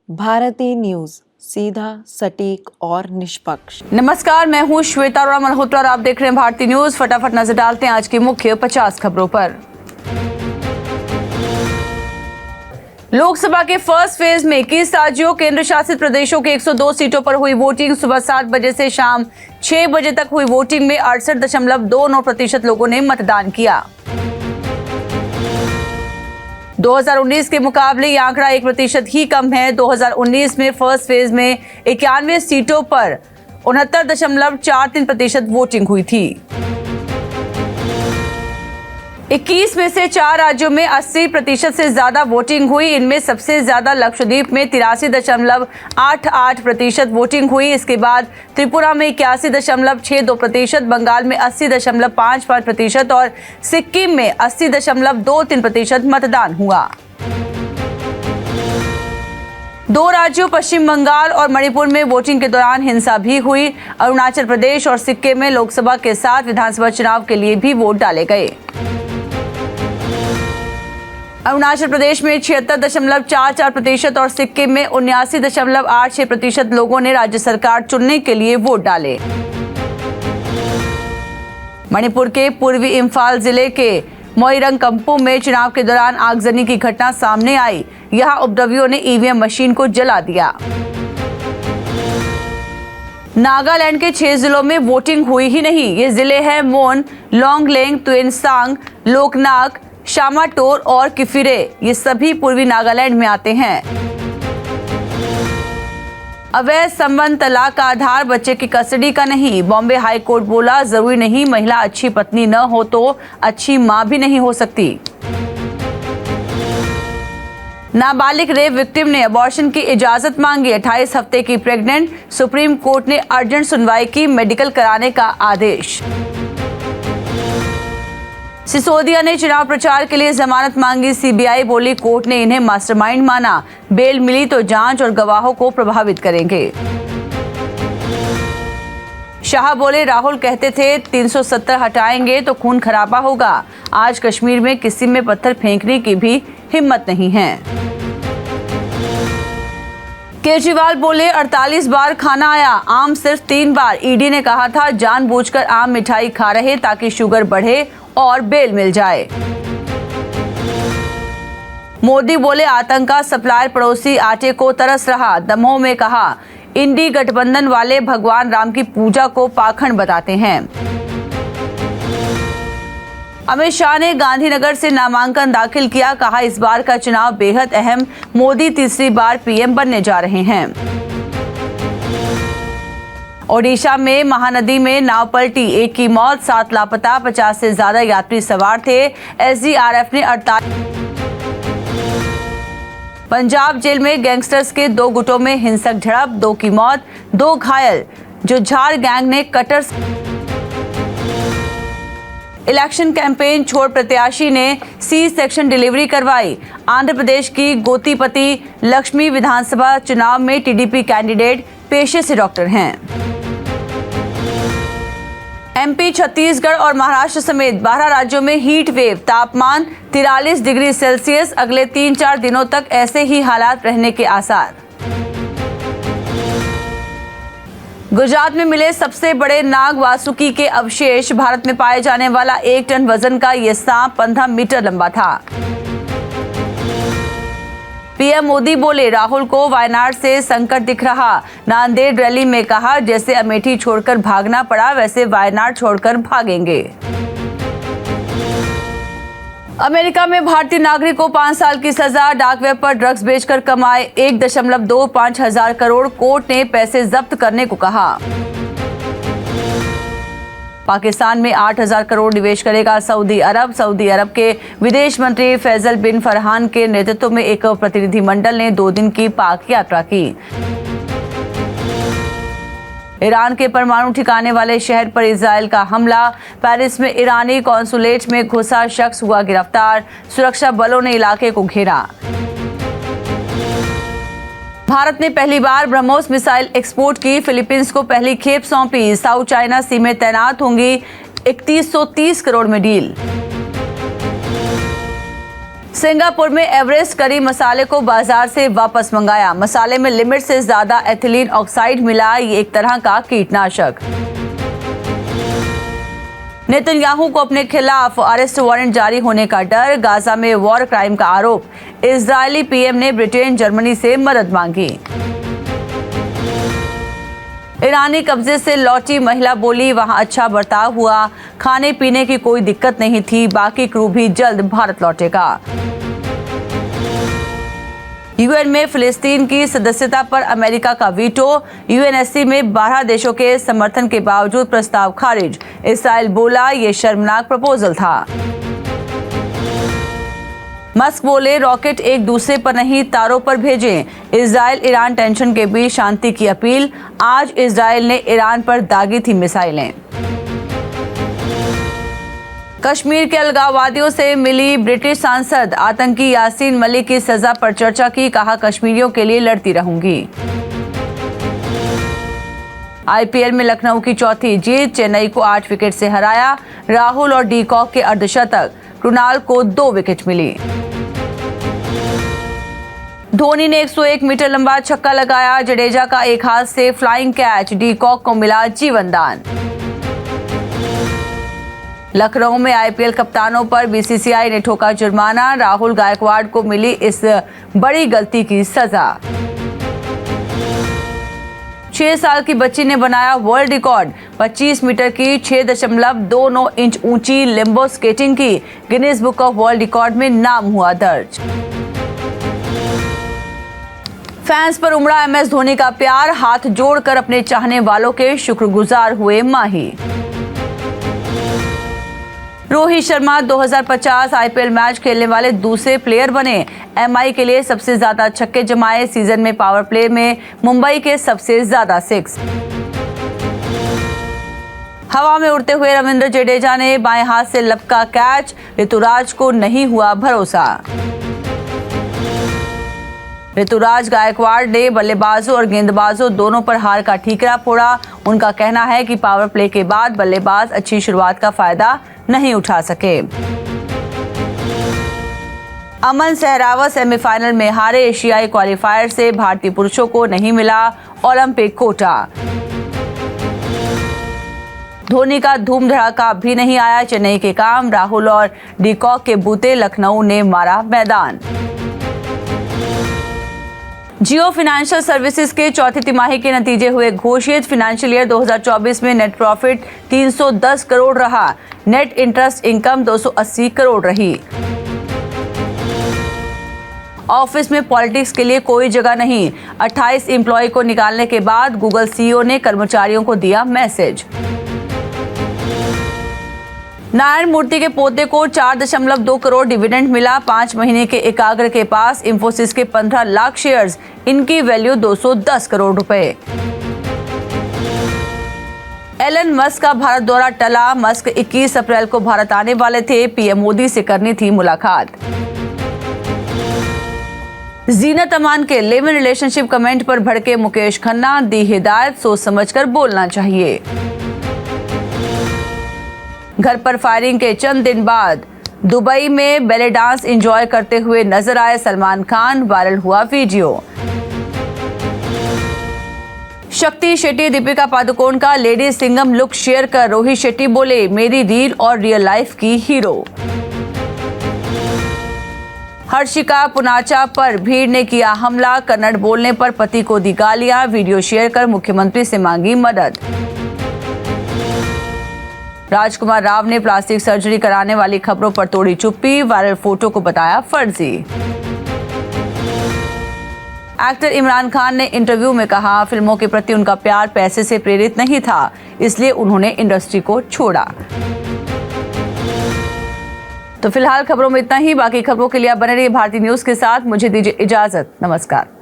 Bharti news, सीधा, सटीक और निष्पक्ष। नमस्कार, मैं हूं श्वेता अरोड़ा मल्होत्रा और आप देख रहे हैं भारती न्यूज। फटाफट नजर डालते हैं आज की मुख्य 50 खबरों पर। लोकसभा के फर्स्ट फेज में 21 राज्यों केंद्र शासित प्रदेशों के 102 सीटों पर हुई वोटिंग। सुबह 7 बजे से शाम 6 बजे तक हुई वोटिंग में 68.29% लोगों ने मतदान किया। 2019 के मुकाबले ये आंकड़ा 1% ही कम है। 2019 में फर्स्ट फेज में 91 सीटों पर 69.43% वोटिंग हुई थी। 21 में से 4 राज्यों में 80% से ज्यादा वोटिंग हुई। इनमें सबसे ज्यादा लक्षद्वीप में 83.88% वोटिंग हुई। इसके बाद त्रिपुरा में 81.62%, बंगाल में 80.55% और सिक्किम में 80.23% मतदान हुआ। 2 राज्यों पश्चिम बंगाल और मणिपुर में वोटिंग के दौरान हिंसा भी हुई। अरुणाचल प्रदेश और सिक्किम में लोकसभा के साथ विधानसभा चुनाव के लिए भी वोट डाले गए। अरुणाचल प्रदेश में 76.44% और सिक्किम में 79.86% लोगों ने राज्य सरकार चुनने के लिए वोट डाले। मणिपुर के पूर्वी इम्फाल जिले के मोइरंगकंपू में चुनाव के दौरान आगजनी की घटना सामने आई। यहां उपद्रवियों ने ईवीएम मशीन को जला दिया। नागालैंड के 6 जिलों में वोटिंग हुई ही नहीं। ये जिले हैं मोन, लोंगलेंग, तुएनसांग, लोकनाक, शामाटोर और किफिरे। ये सभी पूर्वी नागालैंड में आते हैं। अवैध संबंध तलाक का आधार बच्चे की कस्टडी का नहीं। बॉम्बे हाई कोर्ट बोला, जरूरी नहीं महिला अच्छी पत्नी न हो तो अच्छी मां भी नहीं हो सकती। नाबालिग रेप विक्टिम ने अबॉर्शन की इजाजत मांगी। 28 हफ्ते की प्रेग्नेंट। सुप्रीम कोर्ट ने अर्जेंट सुनवाई की, मेडिकल कराने का आदेश। सिसोदिया ने चुनाव प्रचार के लिए जमानत मांगी। सीबीआई बोली, कोर्ट ने इन्हें मास्टरमाइंड माना। बेल मिली तो जांच और गवाहों को प्रभावित करेंगे। शाह बोले, राहुल कहते थे 370 हटाएंगे तो खून खराबा होगा। आज कश्मीर में किसी में पत्थर फेंकने की भी हिम्मत नहीं है। केजरीवाल बोले, 48 बार खाना आया, आम सिर्फ 3 बार। ईडी ने कहा था जानबूझकर आम मिठाई खा रहे ताकि शुगर बढ़े और बेल मिल जाए। मोदी बोले, आतंक का सप्लायर पड़ोसी आटे को तरस रहा। दमोह में कहा, इंडी गठबंधन वाले भगवान राम की पूजा को पाखंड बताते हैं। अमित शाह ने गांधीनगर से नामांकन दाखिल किया। कहा, इस बार का चुनाव बेहद अहम। मोदी तीसरी बार पीएम बनने जा रहे हैं। ओडिशा में महानदी में नाव पलटी, 1 की मौत, 7 लापता, 50 से ज्यादा यात्री सवार थे। एसडीआरएफ ने 48। पंजाब जेल में गैंगस्टर्स के 2 गुटों में हिंसक झड़प, 2 की मौत, 2 घायल। जुझार गैंग ने कटर। इलेक्शन कैंपेन छोड़ प्रत्याशी ने सी सेक्शन डिलीवरी करवाई। आंध्र प्रदेश की गोतीपति लक्ष्मी विधानसभा चुनाव में टीडीपी कैंडिडेट पेशे से डॉक्टर हैं। एमपी, छत्तीसगढ़ और महाराष्ट्र समेत 12 राज्यों में हीट वेव। तापमान 43 डिग्री सेल्सियस। अगले 3-4 दिनों तक ऐसे ही हालात रहने के आसार। गुजरात में मिले सबसे बड़े नाग वासुकी के अवशेष। भारत में पाए जाने वाला 1 टन वजन का यह सांप 15 मीटर लंबा था। पीएम मोदी बोले, राहुल को वायनाड से संकट दिख रहा। नांदेड़ रैली में कहा, जैसे अमेठी छोड़कर भागना पड़ा वैसे वायनाड छोड़कर भागेंगे। अमेरिका में भारतीय नागरिक को 5 साल की सजा। डार्क वेब पर ड्रग्स बेचकर कमाए 1.25 हजार करोड़। कोर्ट ने पैसे जब्त करने को कहा। पाकिस्तान में 8,000 करोड़ निवेश करेगा सऊदी अरब। सऊदी अरब के विदेश मंत्री फैसल बिन फरहान के नेतृत्व में एक प्रतिनिधिमंडल ने 2 दिन की पाक यात्रा की। ईरान के परमाणु ठिकाने वाले शहर पर इजराइल का हमला। पेरिस में ईरानी कॉन्सुलेट में घुसा शख्स हुआ गिरफ्तार। सुरक्षा बलों ने इलाके को घेरा। भारत ने पहली बार ब्रह्मोस मिसाइल एक्सपोर्ट की। फिलीपींस को पहली खेप सौंपी। साउथ चाइना सी में तैनात होंगी 3130 करोड़ में डील। सिंगापुर में एवरेस्ट करी मसाले को बाजार से वापस मंगाया। मसाले में लिमिट से ज्यादा एथिलीन ऑक्साइड मिला। ये एक तरह का कीटनाशक। नेतन्याहू को अपने खिलाफ अरेस्ट वारंट जारी होने का डर। गाजा में वॉर क्राइम का आरोप। इजरायली पीएम ने ब्रिटेन जर्मनी से मदद मांगी। ईरानी कब्जे से लौटी महिला बोली, वहां अच्छा बर्ताव हुआ, खाने पीने की कोई दिक्कत नहीं थी, बाकी क्रू भी जल्द भारत लौटेगा। यूएन में फिलिस्तीन की सदस्यता पर अमेरिका का वीटो। यूएनएससी में 12 देशों के समर्थन के बावजूद प्रस्ताव खारिज। इसराइल बोला, ये शर्मनाक प्रपोजल था। मस्क बोले, रॉकेट एक दूसरे पर नहीं तारों पर भेजें। इजराइल ईरान टेंशन के बीच शांति की अपील। आज इजराइल ने ईरान पर दागी थी मिसाइलें। कश्मीर के अलगाववादियों से मिली ब्रिटिश सांसद। आतंकी यासीन मलिक की सजा पर चर्चा की। कहा, कश्मीरियों के लिए लड़ती रहूंगी। आईपीएल में लखनऊ की चौथी जीत। चेन्नई को 8 विकेट से हराया। राहुल और डी कॉक के अर्धशतक। कृणाल को 2 विकेट मिली। धोनी ने 101 मीटर लंबा छक्का लगाया। जडेजा का एक हाथ से फ्लाइंग कैच। डी कॉक को मिला जीवन दान। लखनऊ में आईपीएल कप्तानों पर बीसीसीआई ने ठोका जुर्माना। राहुल गायकवाड़ को मिली इस बड़ी गलती की सजा। 6 साल की बच्ची ने बनाया वर्ल्ड रिकॉर्ड। 25 मीटर की 6.29 इंच ऊंची लिम्बो स्केटिंग की। Guinness book of world record में नाम हुआ दर्ज। फैंस पर उमड़ा एमएस धोनी का प्यार। हाथ जोड़कर अपने चाहने वालों के शुक्रगुजार हुए माही। रोहित शर्मा 2050 आईपीएल मैच खेलने वाले दूसरे प्लेयर बने। एमआई के लिए सबसे ज्यादा छक्के जमाए। सीजन में पावर प्ले में मुंबई के सबसे ज्यादा 6। हवा में उड़ते हुए रविंद्र जडेजा ने बाएं हाथ से लपका कैच। ऋतुराज को नहीं हुआ भरोसा। ऋतुराज गायकवाड़ ने बल्लेबाजों और गेंदबाजों दोनों पर हार का ठीकरा फोड़ा। उनका कहना है कि पावर प्ले के बाद बल्लेबाज अच्छी शुरुआत का फायदा नहीं उठा सके। अमन सहरावत सेमीफाइनल में हारे। एशियाई क्वालिफायर से भारतीय पुरुषों को नहीं मिला ओलंपिक कोटा। धोनी का धूम धड़ाका भी नहीं आया चेन्नई के काम। राहुल और डी कॉक के बूते। लखनऊ ने मारा मैदान। जियो फाइनेंशियल सर्विसेज के चौथी तिमाही के नतीजे हुए घोषित। फाइनेंशियल ईयर 2024 में नेट प्रॉफिट 310 करोड़ रहा। नेट इंटरेस्ट इनकम 280 करोड़ रही। ऑफिस में पॉलिटिक्स के लिए कोई जगह नहीं। 28 एम्प्लॉय को निकालने के बाद गूगल सीईओ ने कर्मचारियों को दिया मैसेज। नारायण मूर्ति के पोते को 4.2 करोड़ डिविडेंड मिला। 5 महीने के एकाग्र के पास इंफोसिस के 15 लाख शेयर्स। इनकी वैल्यू 210 करोड़ रुपए। एलन मस्क का भारत दौरा टला। मस्क 21 अप्रैल को भारत आने वाले थे। पीएम मोदी से करनी थी मुलाकात। जीनत अमान के लिव इन रिलेशनशिप कमेंट पर भड़के मुकेश खन्ना। दी हिदायत, सोच समझकर बोलना चाहिए। घर पर फायरिंग के चंद दिन बाद दुबई में बेले डांस एंजॉय करते हुए नजर आए सलमान खान। वायरल हुआ वीडियो। शक्ति शेट्टी दीपिका पादुकोण का लेडी सिंघम लुक शेयर कर रोहित शेट्टी बोले, मेरी रील और रियल लाइफ की हीरो। हर्षिका पुनाचा पर भीड़ ने किया हमला। कन्नड़ बोलने पर पति को दी गालियां। वीडियो शेयर कर मुख्यमंत्री से मांगी मदद। राजकुमार राव ने प्लास्टिक सर्जरी कराने वाली खबरों पर तोड़ी चुप्पी। वायरल फोटो को बताया फर्जी। एक्टर इमरान खान ने इंटरव्यू में कहा, फिल्मों के प्रति उनका प्यार पैसे से प्रेरित नहीं था, इसलिए उन्होंने इंडस्ट्री को छोड़ा। तो फिलहाल खबरों में इतना ही। बाकी खबरों के लिए आप बने रहिए भारतीय न्यूज के साथ। मुझे दीजिए इजाजत। नमस्कार।